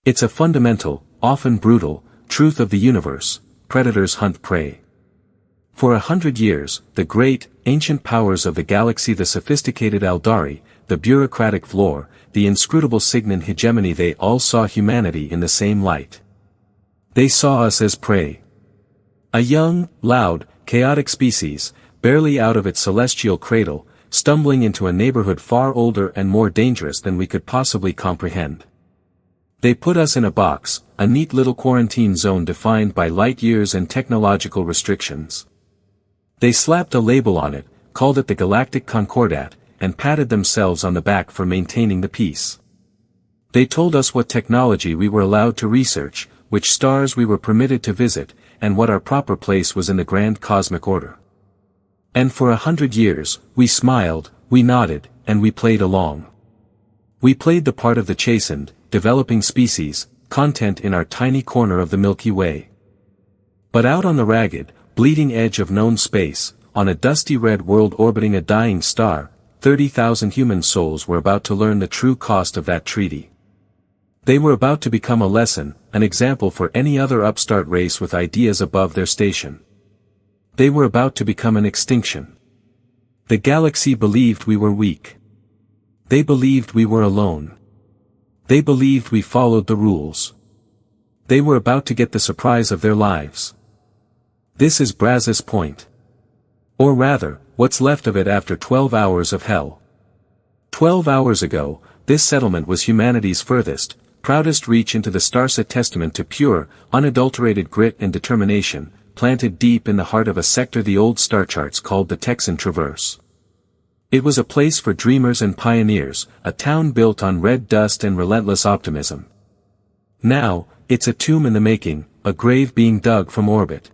It's a fundamental, often brutal, truth of the universe: predators hunt prey. For 100 years, the great, ancient powers of the galaxy, the sophisticated Eldari, the bureaucratic Vlor, the inscrutable Signan hegemony, they all saw humanity in the same light. They saw us as prey. A young, loud, chaotic species, barely out of its celestial cradle, stumbling into a neighborhood far older and more dangerous than we could possibly comprehend. They put us in a box, a neat little quarantine zone defined by light years and technological restrictions. They slapped a label on it, called it the Galactic Concordat, and patted themselves on the back for maintaining the peace. They told us what technology we were allowed to research, which stars we were permitted to visit, and what our proper place was in the grand cosmic order. And for 100 years, we smiled, we nodded, and we played along. We played the part of the chastened, developing species, content in our tiny corner of the Milky Way. But out on the ragged, bleeding edge of known space, on a dusty red world orbiting a dying star, 30,000 human souls were about to learn the true cost of that treaty. They were about to become a lesson, an example for any other upstart race with ideas above their station. They were about to become an extinction. The galaxy believed we were weak. They believed we were alone. They believed we followed the rules. They were about to get the surprise of their lives. This is Brazos Point. Or rather, what's left of it after 12 hours of hell. 12 hours ago, this settlement was humanity's furthest, proudest reach into the starset, testament to pure, unadulterated grit and determination, planted deep in the heart of a sector the old star charts called the Texan Traverse. It was a place for dreamers and pioneers, a town built on red dust and relentless optimism. Now, it's a tomb in the making, a grave being dug from orbit.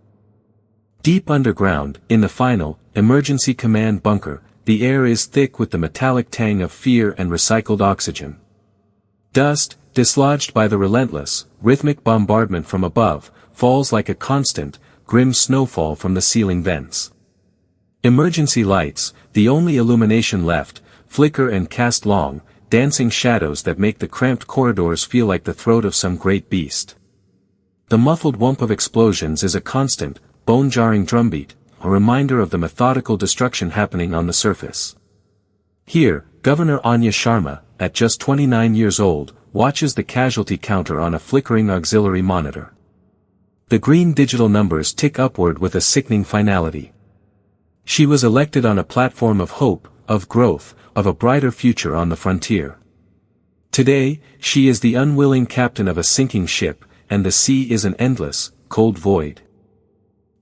Deep underground, in the final, emergency command bunker, the air is thick with the metallic tang of fear and recycled oxygen. Dust, dislodged by the relentless, rhythmic bombardment from above, falls like a constant, grim snowfall from the ceiling vents. Emergency lights, the only illumination left, flicker and cast long, dancing shadows that make the cramped corridors feel like the throat of some great beast. The muffled whump of explosions is a constant, bone-jarring drumbeat, a reminder of the methodical destruction happening on the surface. Here, Governor Anya Sharma, at just 29 years old, watches the casualty counter on a flickering auxiliary monitor. The green digital numbers tick upward with a sickening finality. She was elected on a platform of hope, of growth, of a brighter future on the frontier. Today, she is the unwilling captain of a sinking ship, and the sea is an endless, cold void.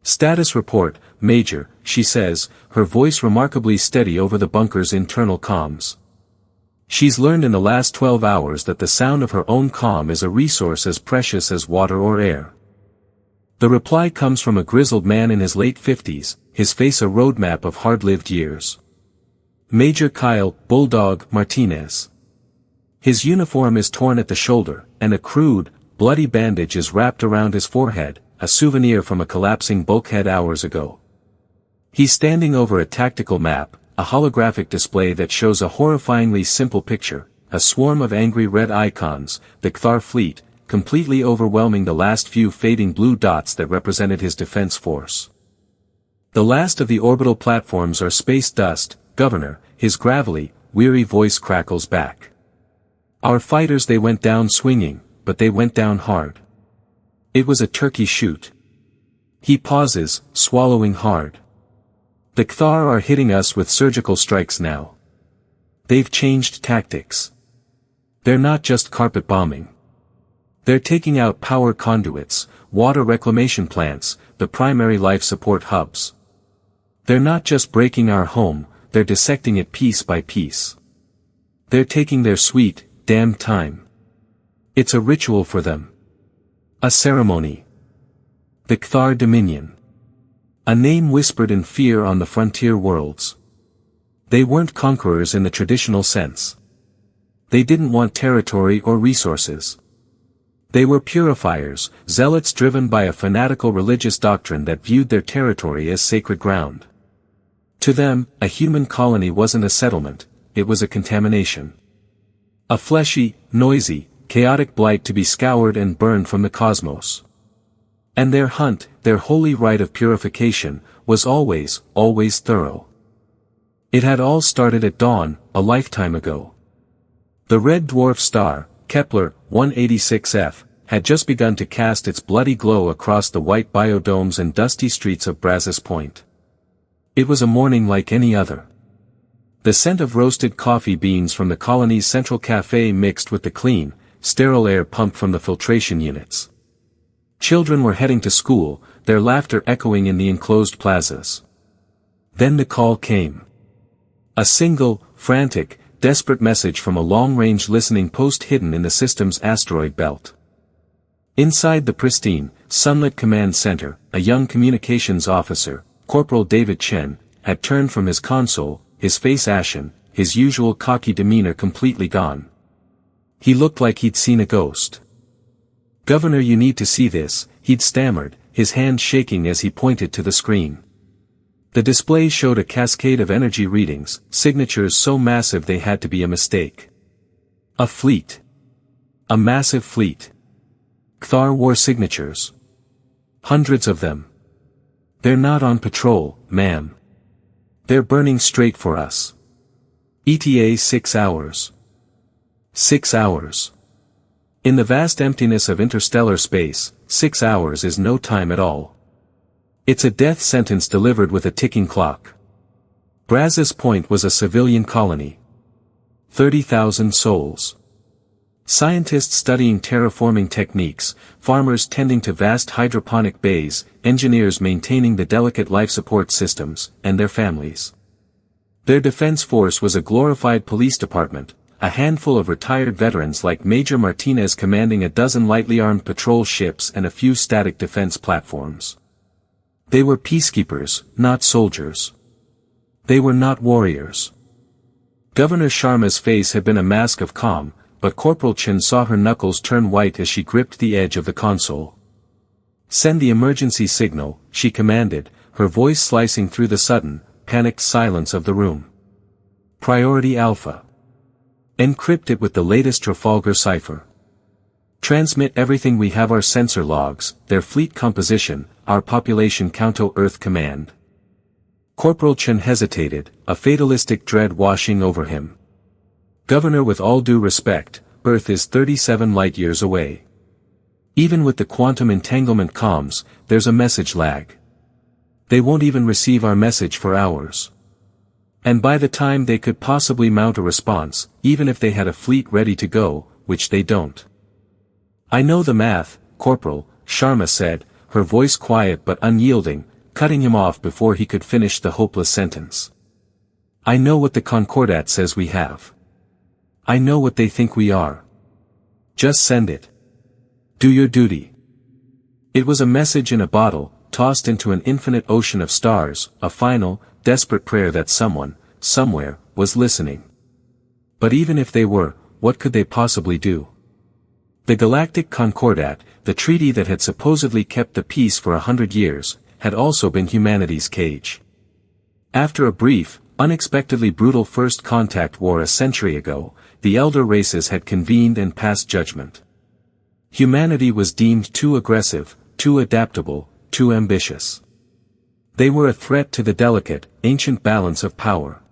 Status report, Major, she says, her voice remarkably steady over the bunker's internal comms. She's learned in the last 12 hours that the sound of her own comm is a resource as precious as water or air. The reply comes from a grizzled man in his late 50s, his face a roadmap of hard-lived years. Major Kyle "Bulldog" Martinez. His uniform is torn at the shoulder, and a crude, bloody bandage is wrapped around his forehead, a souvenir from a collapsing bulkhead hours ago. He's standing over a tactical map, a holographic display that shows a horrifyingly simple picture, a swarm of angry red icons, the Kthar fleet, completely overwhelming the last few fading blue dots that represented his defense force. The last of the orbital platforms are space dust, Governor, his gravelly, weary voice crackles back. Our fighters, they went down swinging, but they went down hard. It was a turkey shoot. He pauses, swallowing hard. The Kthar are hitting us with surgical strikes now. They've changed tactics. They're not just carpet bombing. They're taking out power conduits, water reclamation plants, the primary life support hubs. They're not just breaking our home, they're dissecting it piece by piece. They're taking their sweet, damn time. It's a ritual for them. A ceremony. The Kthar Dominion. A name whispered in fear on the frontier worlds. They weren't conquerors in the traditional sense. They didn't want territory or resources. They were purifiers, zealots driven by a fanatical religious doctrine that viewed their territory as sacred ground. To them, a human colony wasn't a settlement, it was a contamination. A fleshy, noisy, chaotic blight to be scoured and burned from the cosmos. And their hunt, their holy rite of purification, was always, always thorough. It had all started at dawn, a lifetime ago. The red dwarf star, Kepler 186f, had just begun to cast its bloody glow across the white biodomes and dusty streets of Brazos Point. It was a morning like any other. The scent of roasted coffee beans from the colony's central cafe mixed with the clean, sterile air pumped from the filtration units. Children were heading to school, their laughter echoing in the enclosed plazas. Then the call came. A single, frantic, desperate message from a long-range listening post hidden in the system's asteroid belt. Inside the pristine, sunlit command center, a young communications officer, Corporal David Chen, had turned from his console, his face ashen, his usual cocky demeanor completely gone. He looked like he'd seen a ghost. "Governor, you need to see this," he'd stammered, his hand shaking as he pointed to the screen. The display showed a cascade of energy readings, signatures so massive they had to be a mistake. A fleet. A massive fleet. Kthar war signatures. Hundreds of them. "They're not on patrol, ma'am. They're burning straight for us. ETA 6 hours. 6 hours. In the vast emptiness of interstellar space, 6 hours is no time at all. It's a death sentence delivered with a ticking clock. Brazos Point was a civilian colony. 30,000 souls. Scientists studying terraforming techniques, farmers tending to vast hydroponic bays, engineers maintaining the delicate life support systems, and their families. Their defense force was a glorified police department, a handful of retired veterans like Major Martinez commanding a dozen lightly armed patrol ships and a few static defense platforms. They were peacekeepers, not soldiers. They were not warriors. Governor Sharma's face had been a mask of calm, but Corporal Chen saw her knuckles turn white as she gripped the edge of the console. "Send the emergency signal," she commanded, her voice slicing through the sudden, panicked silence of the room. "Priority Alpha. Encrypt it with the latest Trafalgar cipher. Transmit everything we have, our sensor logs, their fleet composition, our population count. Earth command." Corporal Chen hesitated, a fatalistic dread washing over him. "Governor, with all due respect, Earth is 37 light-years away. Even with the quantum entanglement comms, there's a message lag. They won't even receive our message for hours. And by the time they could possibly mount a response, even if they had a fleet ready to go, which they don't." "I know the math, Corporal," Sharma said, her voice quiet but unyielding, cutting him off before he could finish the hopeless sentence. "I know what the Concordat says we have. I know what they think we are. Just send it. Do your duty." It was a message in a bottle, tossed into an infinite ocean of stars, a final, desperate prayer that someone, somewhere, was listening. But even if they were, what could they possibly do? The Galactic Concordat, the treaty that had supposedly kept the peace for 100 years, had also been humanity's cage. After a brief, unexpectedly brutal first contact war a century ago, the elder races had convened and passed judgment. Humanity was deemed too aggressive, too adaptable, too ambitious. They were a threat to the delicate, ancient balance of power.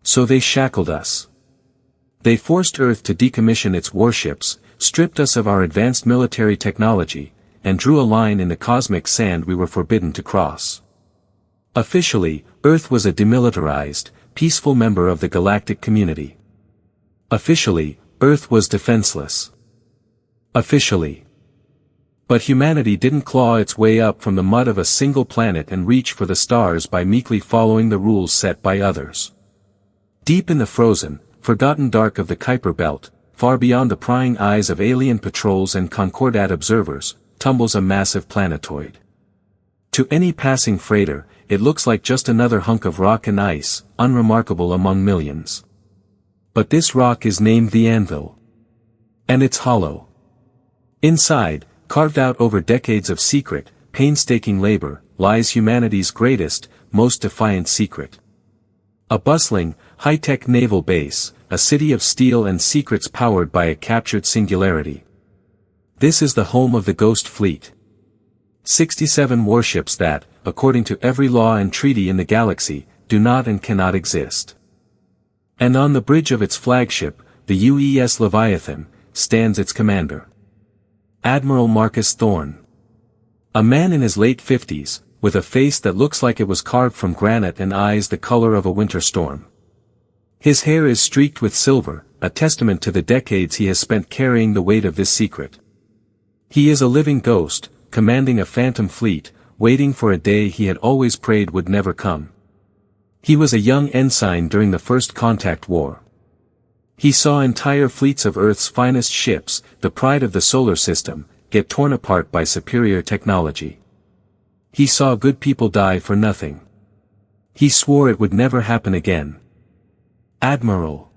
So they shackled us. They forced Earth to decommission its warships, stripped us of our advanced military technology, and drew a line in the cosmic sand we were forbidden to cross. Officially, Earth was a demilitarized, peaceful member of the galactic community. Officially, Earth was defenseless. Officially. But humanity didn't claw its way up from the mud of a single planet and reach for the stars by meekly following the rules set by others. Deep in the frozen, forgotten dark of the Kuiper Belt, far beyond the prying eyes of alien patrols and Concordat observers, tumbles a massive planetoid. To any passing freighter, it looks like just another hunk of rock and ice, unremarkable among millions. But this rock is named the Anvil. And it's hollow. Inside, carved out over decades of secret, painstaking labor, lies humanity's greatest, most defiant secret. A bustling, high-tech naval base, a city of steel and secrets powered by a captured singularity. This is the home of the Ghost Fleet. 67 warships that, according to every law and treaty in the galaxy, do not and cannot exist. And on the bridge of its flagship, the UES Leviathan, stands its commander. Admiral Marcus Thorne. A man in his late 50s, with a face that looks like it was carved from granite and eyes the color of a winter storm. His hair is streaked with silver, a testament to the decades he has spent carrying the weight of this secret. He is a living ghost, commanding a phantom fleet, waiting for a day he had always prayed would never come. He was a young ensign during the First Contact War. He saw entire fleets of Earth's finest ships, the pride of the solar system, get torn apart by superior technology. He saw good people die for nothing. He swore it would never happen again. Admiral.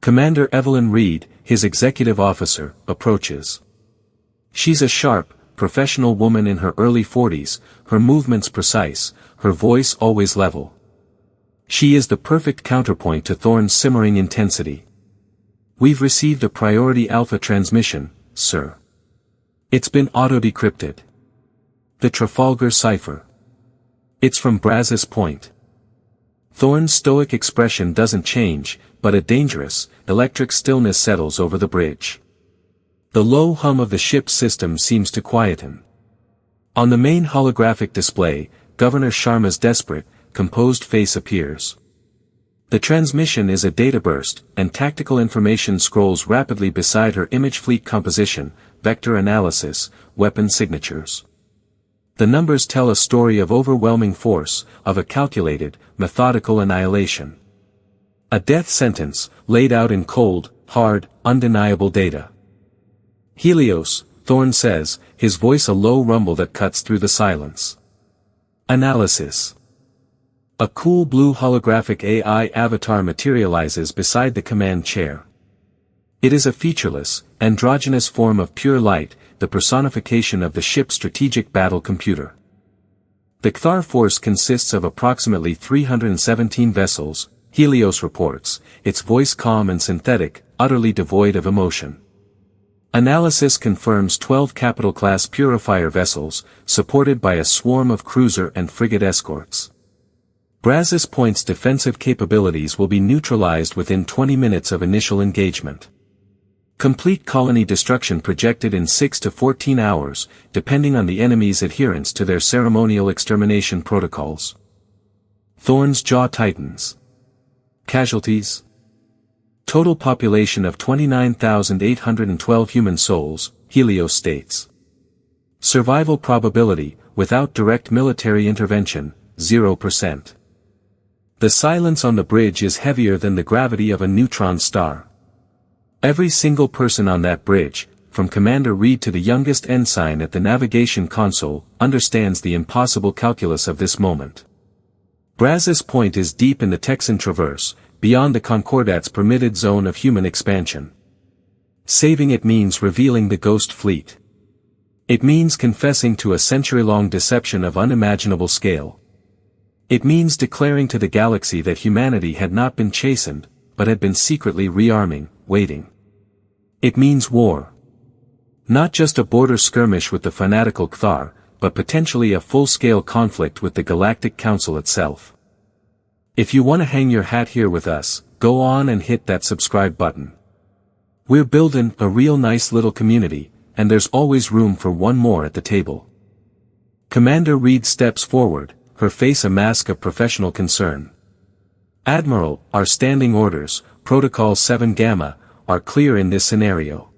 Commander Evelyn Reed, his executive officer, approaches. She's a sharp, professional woman in her early 40s, her movements precise, her voice always level. She is the perfect counterpoint to Thorne's simmering intensity. We've received a priority alpha transmission, sir. It's been auto-decrypted. The Trafalgar cipher. It's from Brazos Point. Thorne's stoic expression doesn't change, but a dangerous, electric stillness settles over the bridge. The low hum of the ship's system seems to quieten. On the main holographic display, Governor Sharma's desperate, composed face appears. The transmission is a data burst, and tactical information scrolls rapidly beside her image fleet composition, vector analysis, weapon signatures. The numbers tell a story of overwhelming force, of a calculated, methodical annihilation. A death sentence, laid out in cold, hard, undeniable data. Helios, Thorne says, his voice a low rumble that cuts through the silence. Analysis. A cool blue holographic AI avatar materializes beside the command chair. It is a featureless, androgynous form of pure light, the personification of the ship's strategic battle computer. The Kthar force consists of approximately 317 vessels, Helios reports, its voice calm and synthetic, utterly devoid of emotion. Analysis confirms 12 capital-class purifier vessels, supported by a swarm of cruiser and frigate escorts. Brazos Point's defensive capabilities will be neutralized within 20 minutes of initial engagement. Complete colony destruction projected in 6 to 14 hours, depending on the enemy's adherence to their ceremonial extermination protocols. Thorne's jaw tightens. Casualties. Total population of 29,812 human souls, Helios states. Survival probability, without direct military intervention, 0%. The silence on the bridge is heavier than the gravity of a neutron star. Every single person on that bridge, from Commander Reed to the youngest ensign at the navigation console, understands the impossible calculus of this moment. Brazos Point is deep in the Texan Traverse, beyond the Concordat's permitted zone of human expansion. Saving it means revealing the Ghost Fleet. It means confessing to a century-long deception of unimaginable scale. It means declaring to the galaxy that humanity had not been chastened, but had been secretly rearming, waiting. It means war. Not just a border skirmish with the fanatical Kthar, but potentially a full-scale conflict with the Galactic Council itself. If you want to hang your hat here with us, go on and hit that subscribe button. We're building a real nice little community, and there's always room for one more at the table. Commander Reed steps forward, her face a mask of professional concern. Admiral, our standing orders, Protocol 7 Gamma, are clear in this scenario.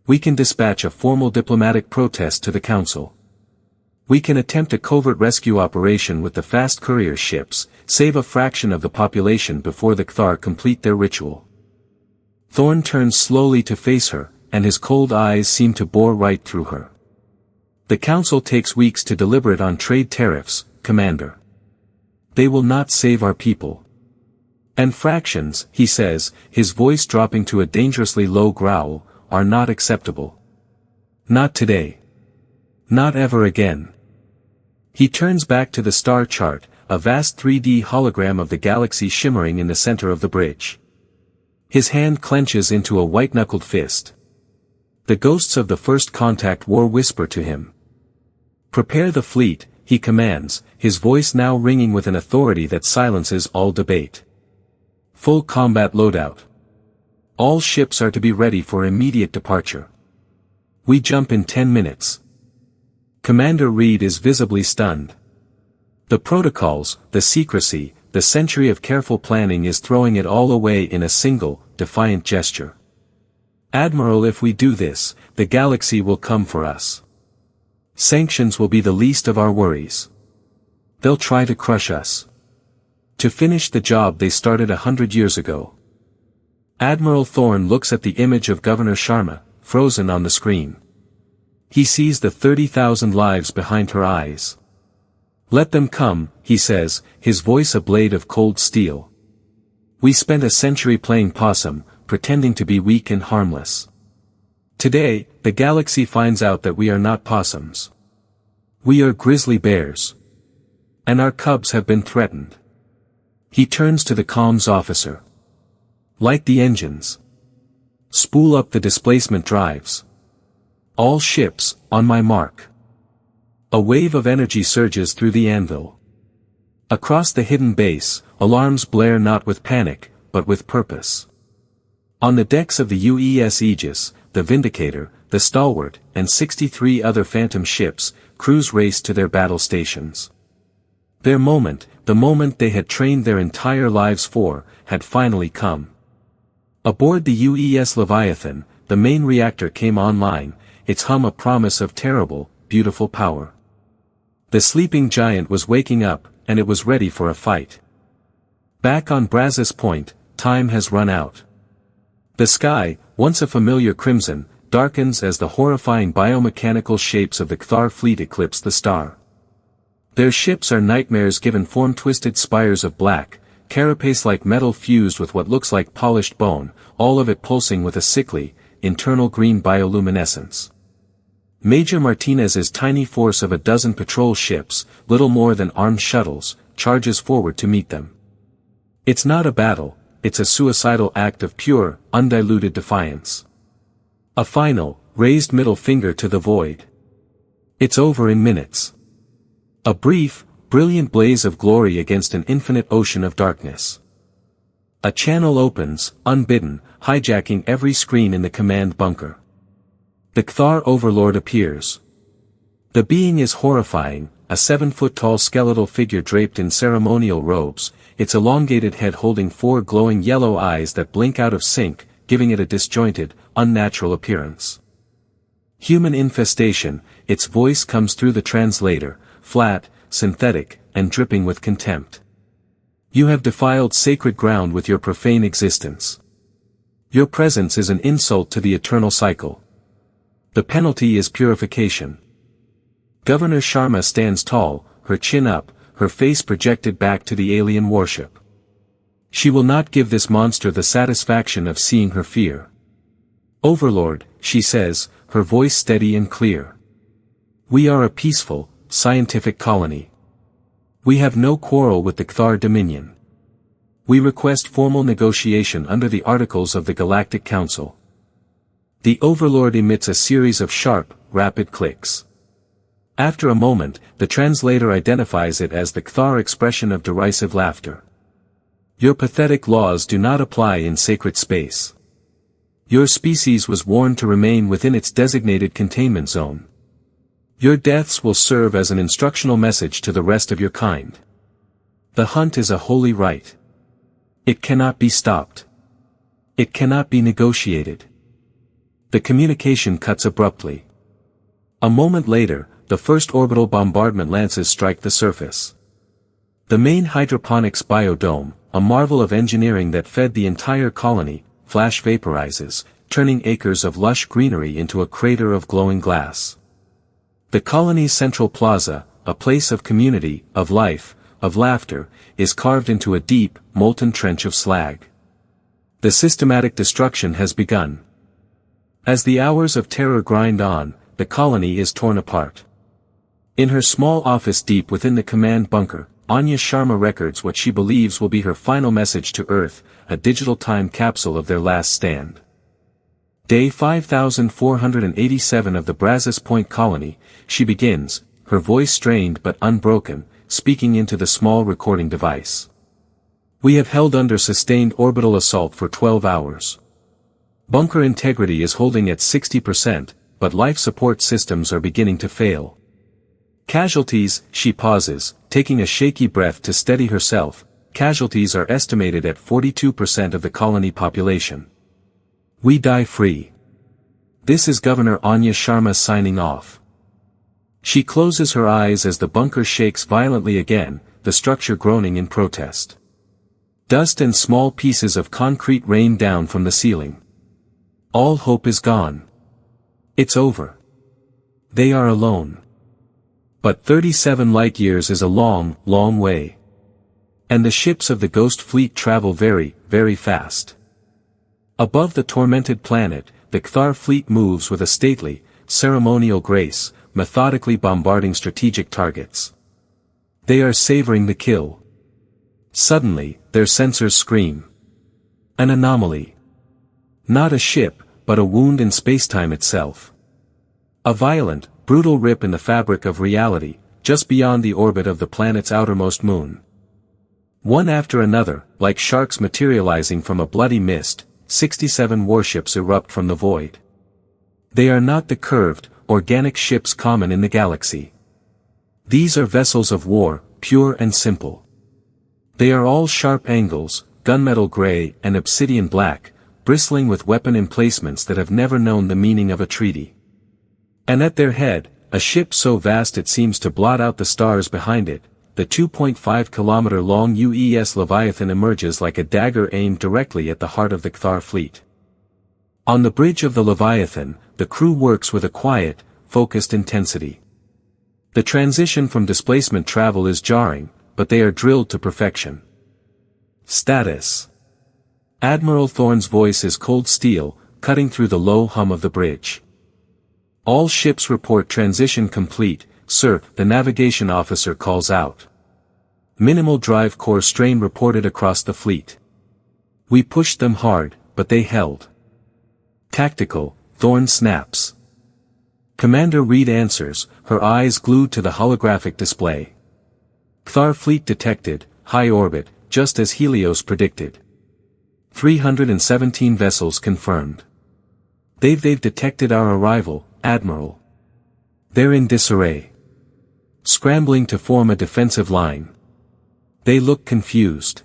We can dispatch a formal diplomatic protest to the Council. We can attempt a covert rescue operation with the fast courier ships, save a fraction of the population before the Kthar complete their ritual. Thorne turns slowly to face her, and his cold eyes seem to bore right through her. The Council takes weeks to deliberate on trade tariffs, Commander. They will not save our people. And fractions, he says, his voice dropping to a dangerously low growl, are not acceptable. Not today. Not ever again. He turns back to the star chart, a vast 3D hologram of the galaxy shimmering in the center of the bridge. His hand clenches into a white-knuckled fist. The ghosts of the first contact war whisper to him. "Prepare the fleet," he commands, his voice now ringing with an authority that silences all debate. "Full combat loadout. All ships are to be ready for immediate departure. We jump in 10 minutes. Commander Reed is visibly stunned. The protocols, the secrecy, the century of careful planning is throwing it all away in a single, defiant gesture. "Admiral, if we do this, the galaxy will come for us. Sanctions will be the least of our worries. They'll try to crush us. To finish the job they started 100 years ago." Admiral Thorne looks at the image of Governor Sharma, frozen on the screen. He sees the 30,000 lives behind her eyes. "Let them come," he says, his voice a blade of cold steel. "We spent a century playing possum, pretending to be weak and harmless. Today, the galaxy finds out that we are not possums. We are grizzly bears. And our cubs have been threatened." He turns to the comms officer. "Light the engines. Spool up the displacement drives. All ships, on my mark." A wave of energy surges through the anvil. Across the hidden base, alarms blare not with panic, but with purpose. On the decks of the UES Aegis, the Vindicator, the Stalwart, and 63 other Phantom ships, crews race to their battle stations. Their moment, the moment they had trained their entire lives for, had finally come. Aboard the UES Leviathan, the main reactor came online, its hum a promise of terrible, beautiful power. The sleeping giant was waking up, and it was ready for a fight. Back on Brazos Point, time has run out. The sky, once a familiar crimson, darkens as the horrifying biomechanical shapes of the Cthar fleet eclipse the star. Their ships are nightmares given form-twisted spires of black, carapace-like metal fused with what looks like polished bone, all of it pulsing with a sickly, internal green bioluminescence. Major Martinez's tiny force of a dozen patrol ships, little more than armed shuttles, charges forward to meet them. It's not a battle, it's a suicidal act of pure, undiluted defiance. A final, raised middle finger to the void. It's over in minutes. A brief, brilliant blaze of glory against an infinite ocean of darkness. A channel opens, unbidden, hijacking every screen in the command bunker. The Cthar overlord appears. The being is horrifying, a 7-foot-tall skeletal figure draped in ceremonial robes, its elongated head holding 4 glowing yellow eyes that blink out of sync, giving it a disjointed, unnatural appearance. Human infestation, its voice comes through the translator, flat, synthetic, and dripping with contempt. "You have defiled sacred ground with your profane existence. Your presence is an insult to the eternal cycle. The penalty is purification." Governor Sharma stands tall, her chin up, her face projected back to the alien warship. She will not give this monster the satisfaction of seeing her fear. "Overlord," she says, her voice steady and clear. "We are a peaceful, scientific colony. We have no quarrel with the Cthar Dominion. We request formal negotiation under the Articles of the Galactic Council." The Overlord emits a series of sharp, rapid clicks. After a moment, the translator identifies it as the Cthar expression of derisive laughter. "Your pathetic laws do not apply in sacred space. Your species was warned to remain within its designated containment zone. Your deaths will serve as an instructional message to the rest of your kind. The hunt is a holy right. It cannot be stopped. It cannot be negotiated." The communication cuts abruptly. A moment later, the first orbital bombardment lances strike the surface. The main hydroponics biodome, a marvel of engineering that fed the entire colony, flash vaporizes, turning acres of lush greenery into a crater of glowing glass. The colony's central plaza, a place of community, of life, of laughter, is carved into a deep, molten trench of slag. The systematic destruction has begun. As the hours of terror grind on, the colony is torn apart. In her small office deep within the command bunker, Anya Sharma records what she believes will be her final message to Earth, a digital time capsule of their last stand. Day 5487 of the Brazos Point colony, she begins, her voice strained but unbroken, speaking into the small recording device. We have held under sustained orbital assault for 12 hours. Bunker integrity is holding at 60%, but life support systems are beginning to fail. Casualties, she pauses, taking a shaky breath to steady herself. Casualties are estimated at 42% of the colony population. We die free. This is Governor Anya Sharma signing off. She closes her eyes as the bunker shakes violently again, the structure groaning in protest. Dust and small pieces of concrete rain down from the ceiling. All hope is gone. It's over. They are alone. But 37 light-years is a long, long way. And the ships of the Ghost Fleet travel very, very fast. Above the tormented planet, the Kthar fleet moves with a stately, ceremonial grace, methodically bombarding strategic targets. They are savoring the kill. Suddenly, their sensors scream. An anomaly. Not a ship, but a wound in spacetime itself. A violent, brutal rip in the fabric of reality, just beyond the orbit of the planet's outermost moon. One after another, like sharks materializing from a bloody mist, 67 warships erupt from the void. They are not the curved, organic ships common in the galaxy. These are vessels of war, pure and simple. They are all sharp angles, gunmetal gray and obsidian black, bristling with weapon emplacements that have never known the meaning of a treaty. And at their head, a ship so vast it seems to blot out the stars behind it, the 2.5-kilometer-long UES Leviathan emerges like a dagger aimed directly at the heart of the Kthar fleet. On the bridge of the Leviathan, the crew works with a quiet, focused intensity. The transition from displacement travel is jarring, but they are drilled to perfection. Status. Admiral Thorne's voice is cold steel, cutting through the low hum of the bridge. All ships report transition complete, sir, the navigation officer calls out. Minimal drive core strain reported across the fleet. We pushed them hard, but they held. Tactical, Thorne snaps. Commander Reed answers, her eyes glued to the holographic display. Kthar fleet detected, high orbit, just as Helios predicted. 317 vessels confirmed. They've detected our arrival, Admiral. They're in disarray. Scrambling to form a defensive line. They look confused.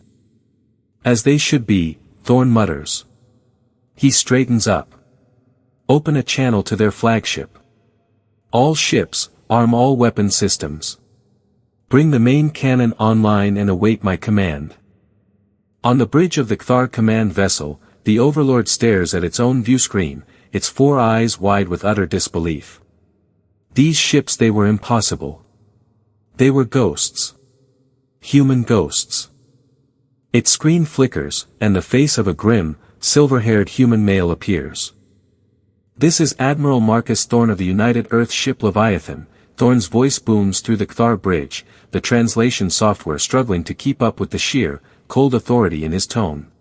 As they should be, Thorne mutters. He straightens up. Open a channel to their flagship. All ships, arm all weapon systems. Bring the main cannon online and await my command. On the bridge of the Kthar command vessel, the Overlord stares at its own viewscreen, its 4 eyes wide with utter disbelief. These ships, they were impossible. They were ghosts. Human ghosts. Its screen flickers, and the face of a grim, silver-haired human male appears. This is Admiral Marcus Thorne of the United Earth ship Leviathan. Thorne's voice booms through the Kthar bridge, the translation software struggling to keep up with the sheer, cold authority in his tone.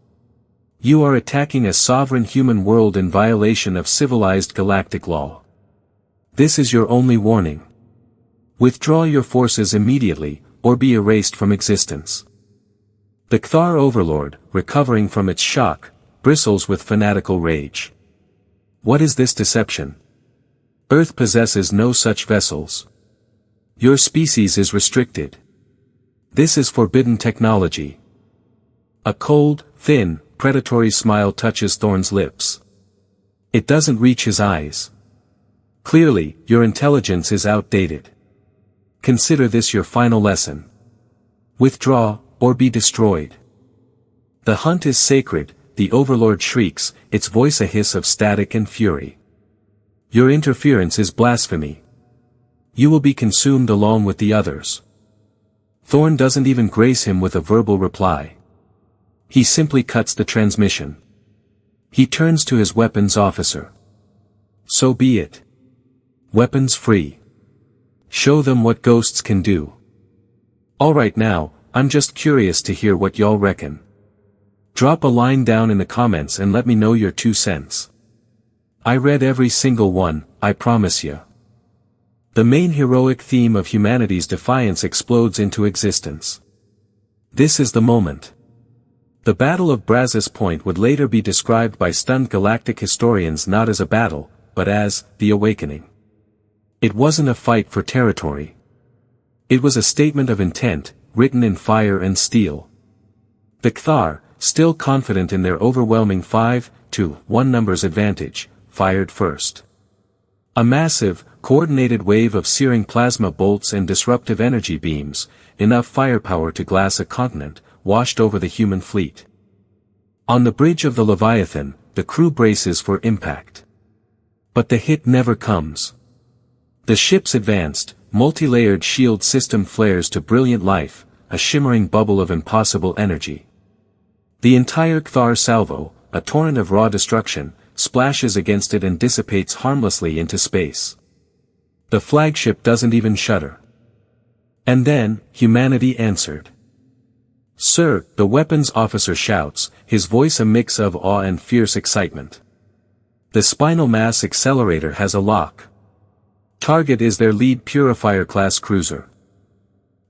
You are attacking a sovereign human world in violation of civilized galactic law. This is your only warning. Withdraw your forces immediately, or be erased from existence. The Kthar Overlord, recovering from its shock, bristles with fanatical rage. What is this deception? Earth possesses no such vessels. Your species is restricted. This is forbidden technology. A cold, thin, predatory smile touches Thorne's lips. It doesn't reach his eyes. Clearly, your intelligence is outdated. Consider this your final lesson. Withdraw, or be destroyed. The hunt is sacred, the Overlord shrieks, its voice a hiss of static and fury. Your interference is blasphemy. You will be consumed along with the others. Thorne doesn't even grace him with a verbal reply. He simply cuts the transmission. He turns to his weapons officer. So be it. Weapons free. Show them what ghosts can do. Alright now, I'm just curious to hear what y'all reckon. Drop a line down in the comments and let me know your 2 cents. I read every single one, I promise ya. The main heroic theme of humanity's defiance explodes into existence. This is the moment. The Battle of Brazos Point would later be described by stunned galactic historians not as a battle, but as the awakening. It wasn't a fight for territory. It was a statement of intent, written in fire and steel. The Cthar, still confident in their overwhelming 5-1 numbers advantage, fired first. A massive, coordinated wave of searing plasma bolts and disruptive energy beams, enough firepower to glass a continent, washed over the human fleet. On the bridge of the Leviathan, the crew braces for impact. But the hit never comes. The ship's advanced, multi-layered shield system flares to brilliant life, a shimmering bubble of impossible energy. The entire Cthar salvo, a torrent of raw destruction, splashes against it and dissipates harmlessly into space. The flagship doesn't even shudder. And then, humanity answered. "Sir," the weapons officer shouts, his voice a mix of awe and fierce excitement. "The spinal mass accelerator has a lock. Target is their lead Purifier-class cruiser."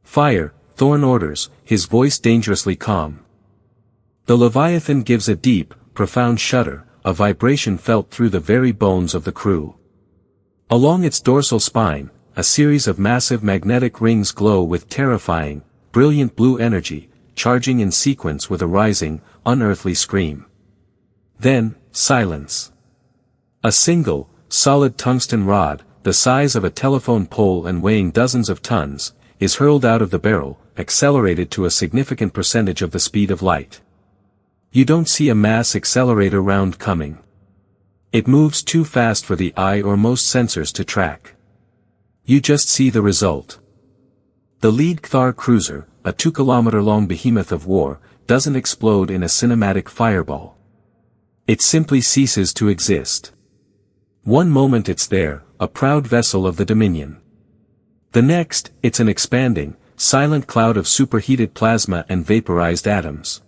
"Fire," Thorn orders, his voice dangerously calm. The Leviathan gives a deep, profound shudder, a vibration felt through the very bones of the crew. Along its dorsal spine, a series of massive magnetic rings glow with terrifying, brilliant blue energy, charging in sequence with a rising, unearthly scream. Then, silence. A single, solid tungsten rod, the size of a telephone pole and weighing dozens of tons, is hurled out of the barrel, accelerated to a significant percentage of the speed of light. You don't see a mass accelerator round coming. It moves too fast for the eye or most sensors to track. You just see the result. The lead Cthar cruiser, a 2-kilometer-long behemoth of war, doesn't explode in a cinematic fireball. It simply ceases to exist. One moment it's there, a proud vessel of the Dominion. The next, it's an expanding, silent cloud of superheated plasma and vaporized atoms.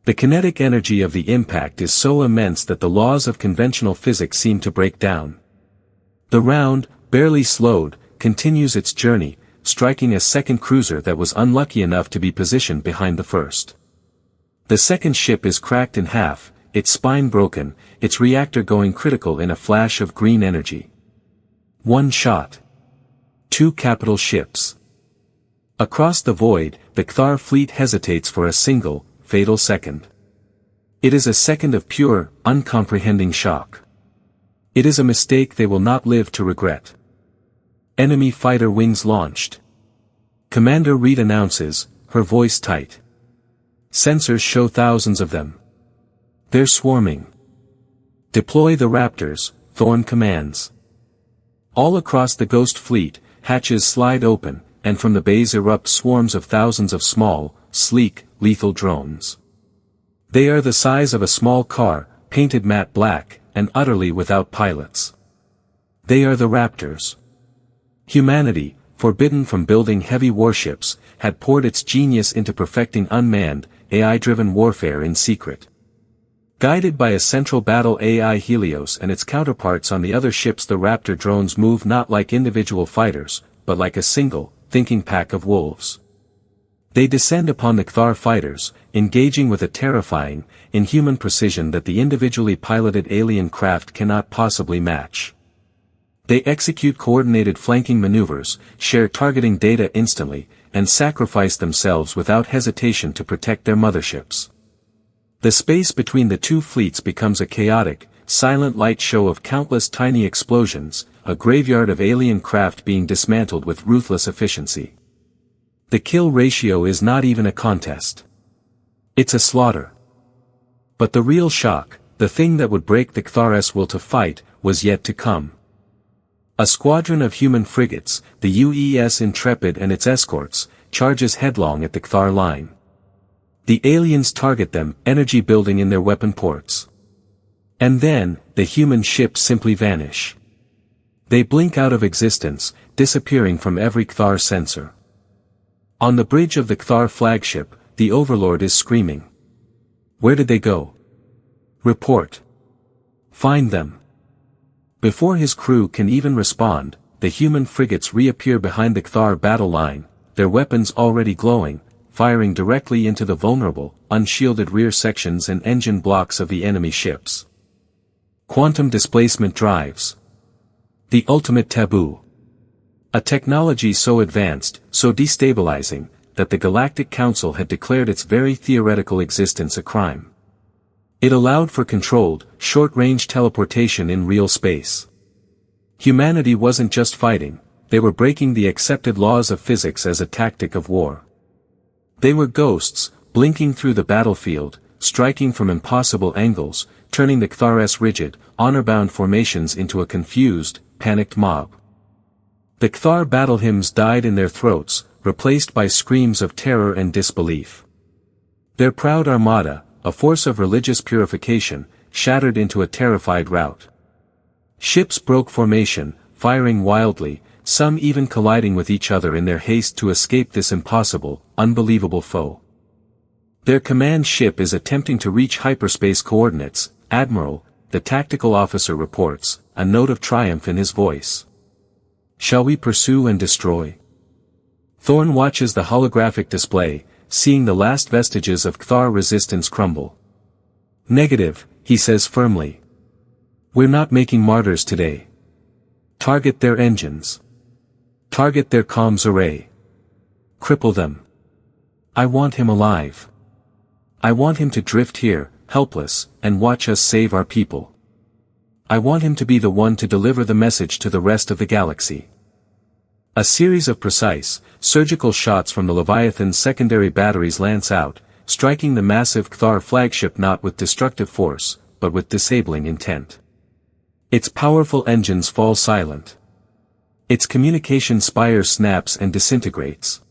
The kinetic energy of the impact is so immense that the laws of conventional physics seem to break down. The round, barely slowed, continues its journey, striking a second cruiser that was unlucky enough to be positioned behind the first. The second ship is cracked in half, its spine broken, its reactor going critical in a flash of green energy. One shot. 2 capital ships. Across the void, the Cthar fleet hesitates for a single, fatal second. It is a second of pure, uncomprehending shock. It is a mistake they will not live to regret. Enemy fighter wings launched. Commander Reed announces, her voice tight. Sensors show thousands of them. They're swarming. Deploy the Raptors, Thorn commands. All across the Ghost fleet, hatches slide open, and from the bays erupt swarms of thousands of small, sleek, lethal drones. They are the size of a small car, painted matte black, and utterly without pilots. They are the Raptors. Humanity, forbidden from building heavy warships, had poured its genius into perfecting unmanned, AI-driven warfare in secret. Guided by a central battle AI Helios and its counterparts on the other ships, the Raptor drones move not like individual fighters, but like a single, thinking pack of wolves. They descend upon the Cthar fighters, engaging with a terrifying, inhuman precision that the individually piloted alien craft cannot possibly match. They execute coordinated flanking maneuvers, share targeting data instantly, and sacrifice themselves without hesitation to protect their motherships. The space between the two fleets becomes a chaotic, silent light show of countless tiny explosions, a graveyard of alien craft being dismantled with ruthless efficiency. The kill ratio is not even a contest. It's a slaughter. But the real shock, the thing that would break the Cthar's will to fight, was yet to come. A squadron of human frigates, the UES Intrepid and its escorts, charges headlong at the Cthar line. The aliens target them, energy building in their weapon ports. And then, the human ships simply vanish. They blink out of existence, disappearing from every Cthar sensor. On the bridge of the Kthar flagship, the Overlord is screaming. Where did they go? Report. Find them. Before his crew can even respond, the human frigates reappear behind the Kthar battle line, their weapons already glowing, firing directly into the vulnerable, unshielded rear sections and engine blocks of the enemy ships. Quantum displacement drives. The ultimate taboo. A technology so advanced, so destabilizing, that the Galactic Council had declared its very theoretical existence a crime. It allowed for controlled, short-range teleportation in real space. Humanity wasn't just fighting, they were breaking the accepted laws of physics as a tactic of war. They were ghosts, blinking through the battlefield, striking from impossible angles, turning the Kthar's rigid, honor-bound formations into a confused, panicked mob. The Kthar battle hymns died in their throats, replaced by screams of terror and disbelief. Their proud armada, a force of religious purification, shattered into a terrified rout. Ships broke formation, firing wildly, some even colliding with each other in their haste to escape this impossible, unbelievable foe. Their command ship is attempting to reach hyperspace coordinates, Admiral, the tactical officer reports, a note of triumph in his voice. Shall we pursue and destroy? Thorn watches the holographic display, seeing the last vestiges of Kthar resistance crumble. Negative, he says firmly. We're not making martyrs today. Target their engines. Target their comms array. Cripple them. I want him alive. I want him to drift here, helpless, and watch us save our people. I want him to be the one to deliver the message to the rest of the galaxy. A series of precise, surgical shots from the Leviathan's secondary batteries lance out, striking the massive Kthar flagship not with destructive force, but with disabling intent. Its powerful engines fall silent. Its communication spire snaps and disintegrates.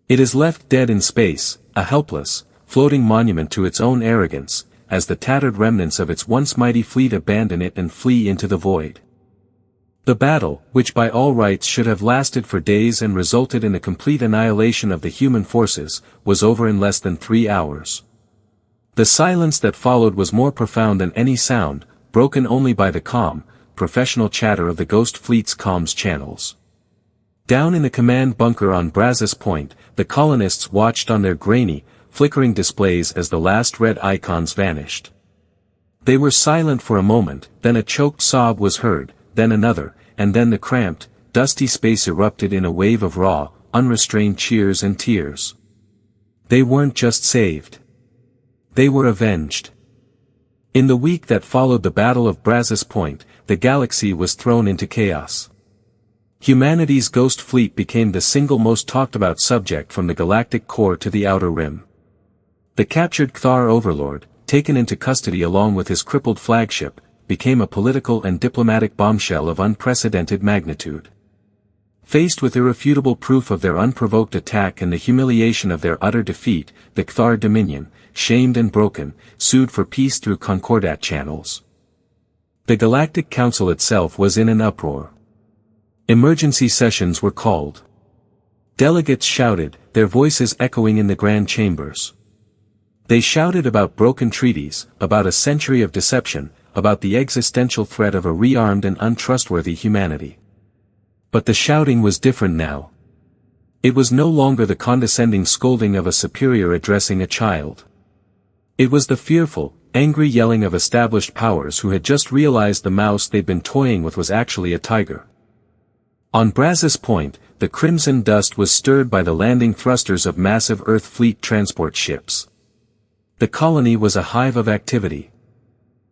It is left dead in space, a helpless, floating monument to its own arrogance, as the tattered remnants of its once mighty fleet abandon it and flee into the void. The battle, which by all rights should have lasted for days and resulted in the complete annihilation of the human forces, was over in less than 3 hours. The silence that followed was more profound than any sound, broken only by the calm, professional chatter of the Ghost Fleet's comms channels. Down in the command bunker on Brazos Point, the colonists watched on their grainy, flickering displays as the last red icons vanished. They were silent for a moment, then a choked sob was heard, then another, and then the cramped, dusty space erupted in a wave of raw, unrestrained cheers and tears. They weren't just saved. They were avenged. In the week that followed the Battle of Brazos Point, the galaxy was thrown into chaos. Humanity's Ghost Fleet became the single most talked about subject from the galactic core to the outer rim. The captured Kthar Overlord, taken into custody along with his crippled flagship, became a political and diplomatic bombshell of unprecedented magnitude. Faced with irrefutable proof of their unprovoked attack and the humiliation of their utter defeat, the Kthar Dominion, shamed and broken, sued for peace through Concordat channels. The Galactic Council itself was in an uproar. Emergency sessions were called. Delegates shouted, their voices echoing in the grand chambers. They shouted about broken treaties, about a century of deception, about the existential threat of a rearmed and untrustworthy humanity. But the shouting was different now. It was no longer the condescending scolding of a superior addressing a child. It was the fearful, angry yelling of established powers who had just realized the mouse they'd been toying with was actually a tiger. On Brazos Point, the crimson dust was stirred by the landing thrusters of massive Earth fleet transport ships. The colony was a hive of activity.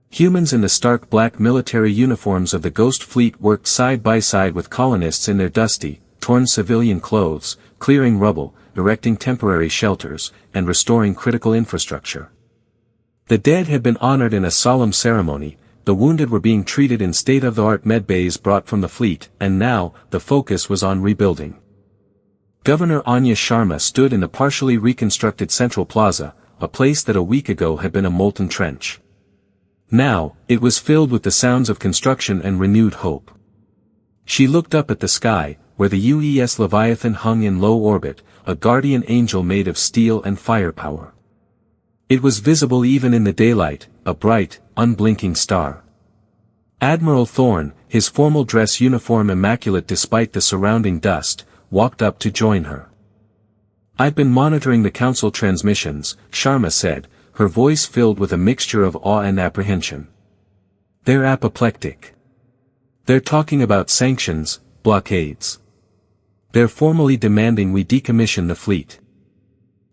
Humans in the stark black military uniforms of the Ghost Fleet worked side by side with colonists in their dusty, torn civilian clothes, clearing rubble, erecting temporary shelters, and restoring critical infrastructure. The dead had been honored in a solemn ceremony, the wounded were being treated in state-of-the-art medbays brought from the fleet, and now, the focus was on rebuilding. Governor Anya Sharma stood in the partially reconstructed Central Plaza, a place that a week ago had been a molten trench. Now, it was filled with the sounds of construction and renewed hope. She looked up at the sky, where the UES Leviathan hung in low orbit, a guardian angel made of steel and firepower. It was visible even in the daylight, a bright, unblinking star. Admiral Thorne, his formal dress uniform immaculate despite the surrounding dust, walked up to join her. "I've been monitoring the council transmissions," Sharma said, her voice filled with a mixture of awe and apprehension. "They're apoplectic. They're talking about sanctions, blockades. They're formally demanding we decommission the fleet."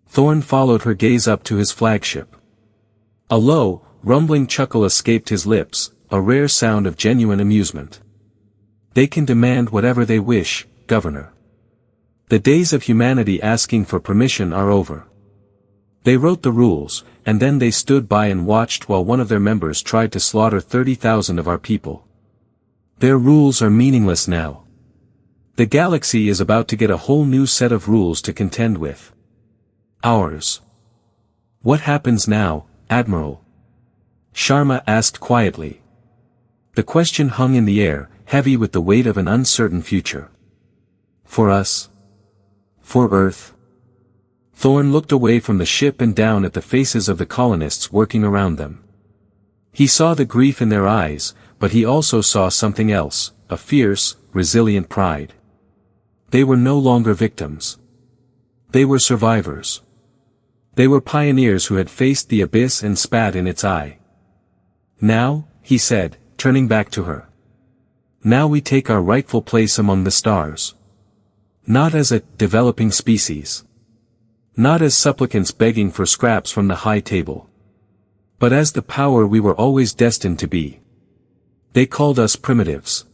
Thorne followed her gaze up to his flagship. A low, rumbling chuckle escaped his lips, a rare sound of genuine amusement. "They can demand whatever they wish, Governor. The days of humanity asking for permission are over. They wrote the rules, and then they stood by and watched while one of their members tried to slaughter 30,000 of our people. Their rules are meaningless now. The galaxy is about to get a whole new set of rules to contend with. Ours." "What happens now, Admiral?" Sharma asked quietly. The question hung in the air, heavy with the weight of an uncertain future. "For us? For Earth?" Thorne looked away from the ship and down at the faces of the colonists working around them. He saw the grief in their eyes, but he also saw something else, a fierce, resilient pride. They were no longer victims. They were survivors. They were pioneers who had faced the abyss and spat in its eye. "Now," he said, turning back to her. "Now we take our rightful place among the stars. Not as a developing species. Not as supplicants begging for scraps from the high table. But as the power we were always destined to be. They called us primitives.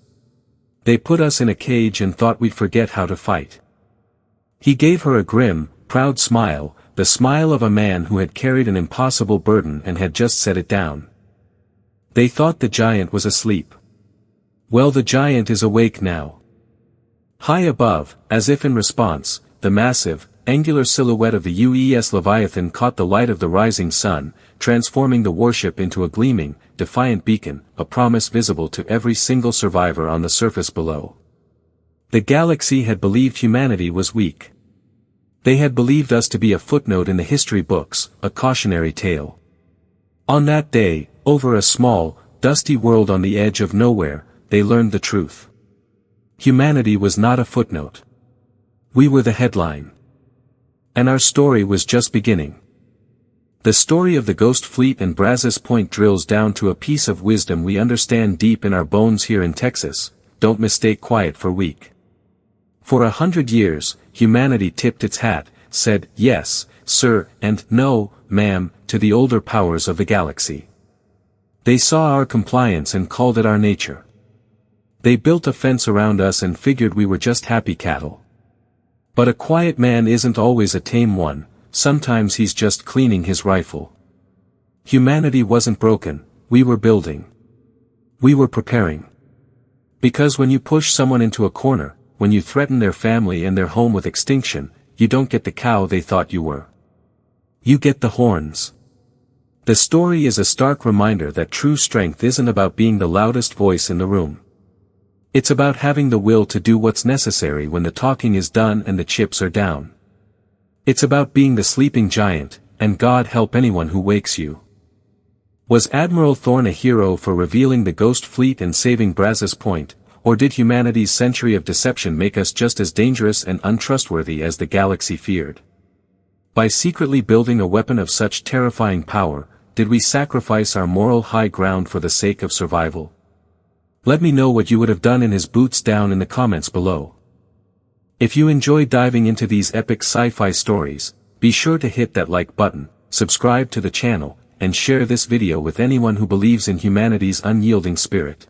They put us in a cage and thought we'd forget how to fight." He gave her a grim, proud smile, the smile of a man who had carried an impossible burden and had just set it down. "They thought the giant was asleep. Well, the giant is awake now." High above, as if in response, the massive, angular silhouette of the UES Leviathan caught the light of the rising sun, transforming the warship into a gleaming, defiant beacon, a promise visible to every single survivor on the surface below. The galaxy had believed humanity was weak. They had believed us to be a footnote in the history books, a cautionary tale. On that day, over a small, dusty world on the edge of nowhere, they learned the truth. Humanity was not a footnote. We were the headline. And our story was just beginning. The story of the Ghost Fleet and Brazos Point drills down to a piece of wisdom we understand deep in our bones here in Texas: don't mistake quiet for weak. For 100 years, humanity tipped its hat, said yes, sir, and no, ma'am, to the older powers of the galaxy. They saw our compliance and called it our nature. They built a fence around us and figured we were just happy cattle. But a quiet man isn't always a tame one, sometimes he's just cleaning his rifle. Humanity wasn't broken, we were building. We were preparing. Because when you push someone into a corner, when you threaten their family and their home with extinction, you don't get the cow they thought you were. You get the horns. The story is a stark reminder that true strength isn't about being the loudest voice in the room. It's about having the will to do what's necessary when the talking is done and the chips are down. It's about being the sleeping giant, and God help anyone who wakes you. Was Admiral Thorne a hero for revealing the Ghost Fleet and saving Brazos Point, or did humanity's century of deception make us just as dangerous and untrustworthy as the galaxy feared? By secretly building a weapon of such terrifying power, did we sacrifice our moral high ground for the sake of survival? Let me know what you would have done in his boots down in the comments below. If you enjoy diving into these epic sci-fi stories, be sure to hit that like button, subscribe to the channel, and share this video with anyone who believes in humanity's unyielding spirit.